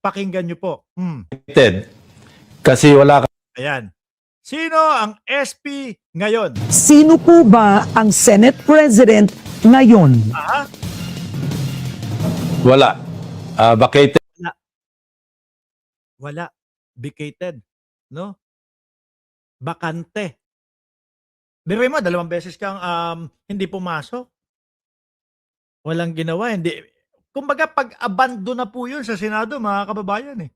Pakinggan nyo po. Kasi wala ka. Ayan. Sino ang SP ngayon? Sino po ba ang Senate President ngayon? Wala. Vacated. Wala. Vacated. No? Bakante. Pero mo, 2 beses kang hindi pumasok. Walang ginawa. Hindi. Kumbaga, pag-abandon na po yun sa Senado, mga kababayan eh.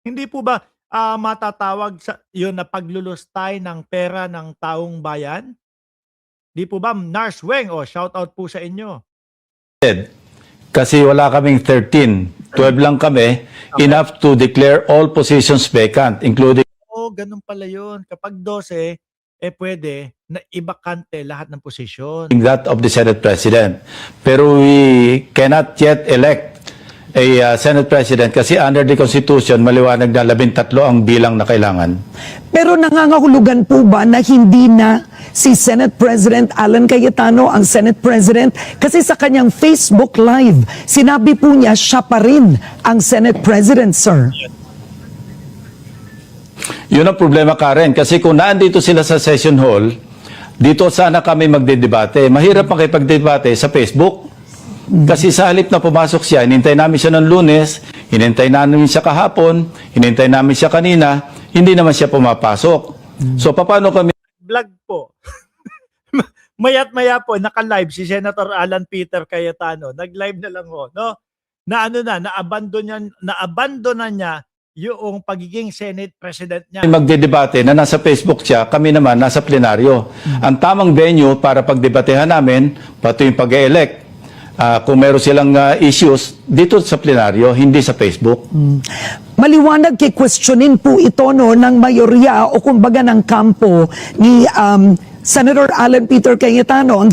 Hindi po ba matatawag sa yun na paglulustay ng pera ng taong bayan? Di po ba, Nars Weng, shout out po sa inyo. Kasi wala kaming 13. 12 lang kami. Enough to declare all positions vacant, including Ganun pala yun. Kapag 12, pwede na ibakante lahat ng posisyon. that of the Senate President. Pero we cannot yet elect a Senate President kasi under the Constitution, maliwanag na 13 ang bilang na kailangan. Pero nangangahulugan po ba na hindi na si Senate President Alan Cayetano ang Senate President? Kasi sa kanyang Facebook Live, sinabi po niya siya pa rin ang Senate President, sir. Yun ang problema, Karen. Kasi kung naandito sila sa session hall, dito sana kami magdedebate. Mahirap makipagdebate sa Facebook. Kasi sa halip na pumasok siya, hinintay namin siya ng Lunes, hinintay namin siya kahapon, hinintay namin siya kanina, hindi naman siya pumapasok. So paano kami? Vlog po. Mayat-maya po, naka-live si Senator Alan Peter Cayetano. Nag-live na lang ho, no? Na-abandon na niya yung pagiging Senate President niya. Magdedebate na nasa Facebook siya, kami naman nasa plenaryo. Ang tamang venue para pagdebatehan namin, pati yung pag-elect, kung meron silang issues, dito sa plenaryo, hindi sa Facebook. Maliwanag questionin po ito no, ng mayorya o kumbaga ng kampo ni Senator Alan Peter Cayetano.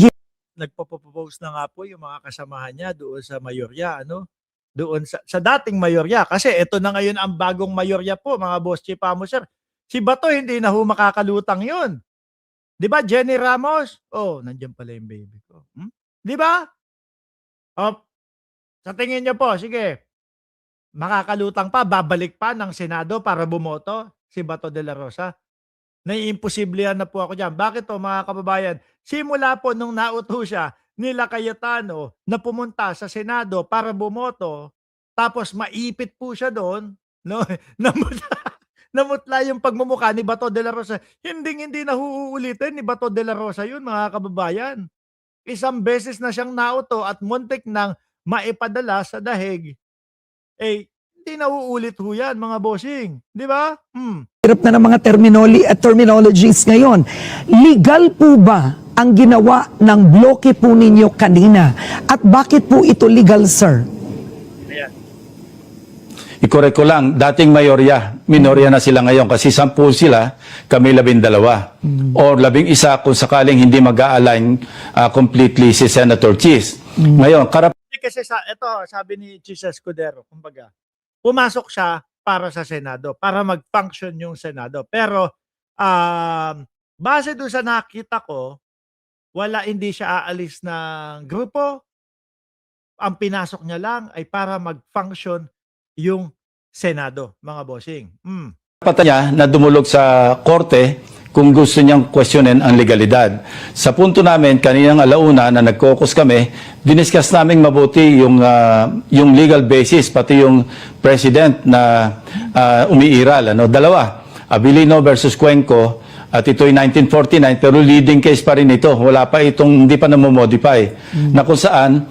Nagpo-propose na nga po yung mga kasamahan niya doon sa mayorya, ano? Doon sa dating mayorya. Kasi ito na ngayon ang bagong mayorya po, mga boss chief amo, sir. Si Bato hindi na makakalutang yun. Di ba, Jenny Ramos? Nandiyan pala yung baby ko. Di ba? Sa tingin niyo po, sige, makakalutang pa, babalik pa ng Senado para bumoto si Bato de la Rosa. Naiimposiblihan na po ako dyan. Bakit to, mga kababayan? Simula po nung nauto siya nila Cayetano na pumunta sa Senado para bumoto, tapos maipit po siya doon, no? Namutla yung pagmumukha ni Bato de la Rosa. Hindi na uulitin ni Bato de la Rosa yun, mga kababayan. Isang beses na siyang nauto at muntik nang maipadala sa dahig. Hindi na uulit ho yan, mga bossing. Di ba? Hirap na ng mga terminologies ngayon. Legal po ba ang ginawa ng bloke po ninyo kanina? At bakit po ito legal, sir? I-correct ko lang, dating mayorya, minorya na sila ngayon kasi 10 sila, kami 12. Or 11 kung sakaling hindi mag-a-align completely si Senator Chis. Ngayon, kasi ito, sabi ni Chis Escudero, kumbaga, pumasok siya para sa Senado, para mag-function yung Senado. Pero, base doon sa nakita ko, hindi siya aalis ng grupo. Ang pinasok niya lang ay para mag-function yung Senado, mga bossing. Karapatan niya na dumulog sa korte kung gusto niyang questionin ang legalidad. Sa punto namin, kaninang alauna na nag-caucus kami, diniscuss namin mabuti yung legal basis, pati yung president na umiiral. Dalawa, Abilino versus Cuenco, at ito'y 1949, pero leading case pa rin ito. Wala pa hindi pa namomodify. Na kung saan,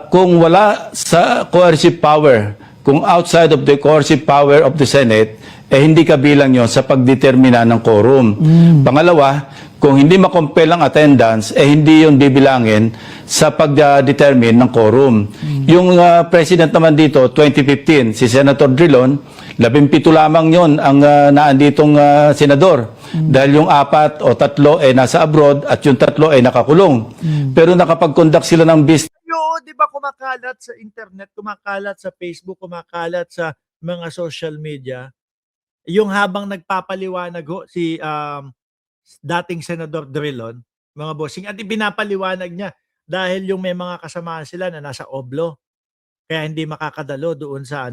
kung wala sa coercive power, kung outside of the coercive power of the Senate, hindi kabilang yon sa pagdetermina ng quorum. Pangalawa, kung hindi makompel ang attendance, hindi yon bibilangin sa pagdetermine ng quorum. Yung president naman dito, 2015, si Senator Drilon, 17 lamang yon ang naanditong senador. Dahil yung 4 o 3 nasa abroad at yung 3 nakakulong. Pero nakapag-conduct sila ng business. Di ba kumakalat sa internet, kumakalat sa Facebook, kumakalat sa mga social media, yung habang nagpapaliwanag si dating Senador Drilon, mga bossing, at ipinapaliwanag niya dahil yung may mga kasamahan sila na nasa Oblo, kaya hindi makakadalo doon sa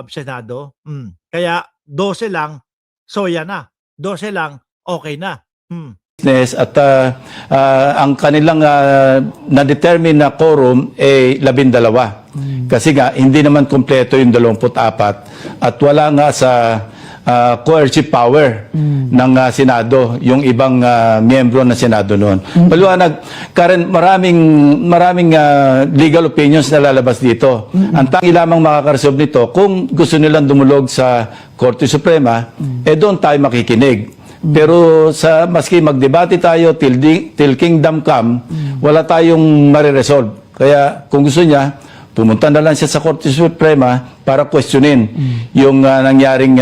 Senado. Kaya 12 lang, soya na. 12 lang, okay na. business at ang kanilang na-determine na quorum ay 12. Kasi nga, hindi naman kompleto yung 24 at wala nga sa coercive power ng Senado, yung ibang miyembro ng Senado noon. Maliwanag, Karen, maraming legal opinions na lalabas dito. Ang tangi lamang makakaresolve nito, kung gusto nilang dumulog sa Korte Suprema, doon tayo makikinig. Pero maski magdebate tayo till kingdom come, wala tayong mariresolve. Kaya kung gusto niya, pumunta na lang siya sa Korte Suprema para questionin yung nangyaring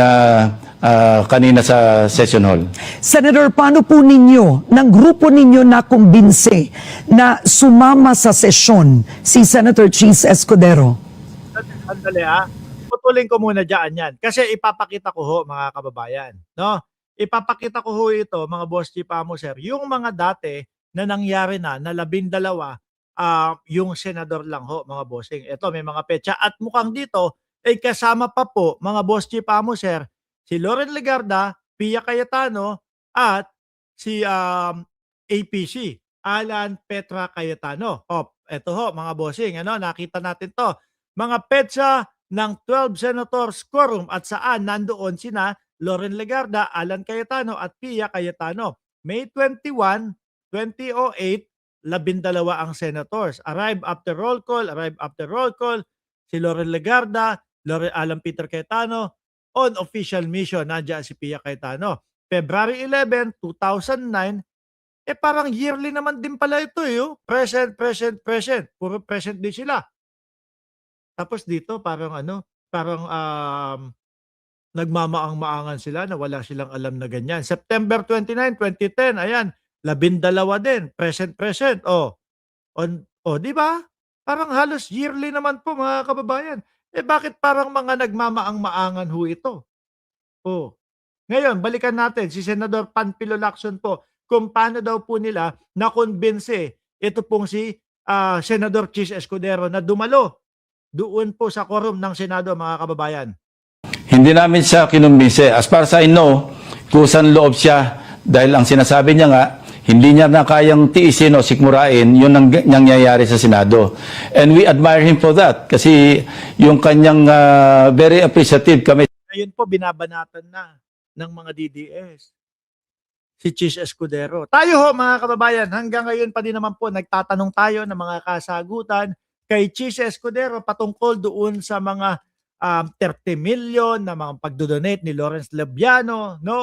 kanina sa session hall. Senator, paano po ninyo, ng grupo ninyo na kumbinse na sumama sa sesyon si Senator Cheese Escudero? Sandali putulin ko muna dyan yan. Kasi ipapakita ko ho, mga kababayan. No? Ipapakita ko ho ito, mga Boss Chief Amo Sir, yung mga dati na nangyari na 12, yung senador lang ho, mga bossing. Ito, may mga petsa. At mukhang dito, ay kasama pa po, mga Boss Chief Amo Sir, si Loren Legarda, Pia Cayetano, at si APC, Alan Petra Cayetano. Ito ho, mga bossing, nakita natin to. Mga petsa ng 12 senators quorum at saan nandoon sina Loren Legarda, Alan Cayetano at Pia Cayetano. May 21, 2008, 12 ang senators. Arrive after roll call. Si Loren Legarda, Alan Peter Cayetano, on official mission, nandiyan si Pia Cayetano. February 11, 2009, parang yearly naman din pala ito Present. Puro present din sila. Tapos dito parang nagmamaang-maangan sila na wala silang alam na ganyan. September 29, 2010, ayan, 12 din, present. Di ba? Parang halos yearly naman po, mga kababayan. Bakit parang mga nagmamaang-maangan ho ito? Ngayon, balikan natin si Senador Panfilo Lacson po, kung paano daw po nila nakonbinse ito pong si Senador Cheese Escudero na dumalo doon po sa quorum ng Senado, mga kababayan. Hindi namin siya kinumbinse. As far as I know, kusang loob siya dahil ang sinasabi niya nga, hindi niya na kayang tiisin o sikmurain yung nangyayari sa Senado. And we admire him for that kasi yung kanyang very appreciative kami. Ngayon po, binabanatan na ng mga DDS si Cheese Escudero. Tayo ho, mga kababayan, hanggang ngayon pa din naman po nagtatanong tayo ng mga kasagutan kay Cheese Escudero patungkol doon sa mga 30 million na mga pagdodonate ni Lawrence Leviano, no?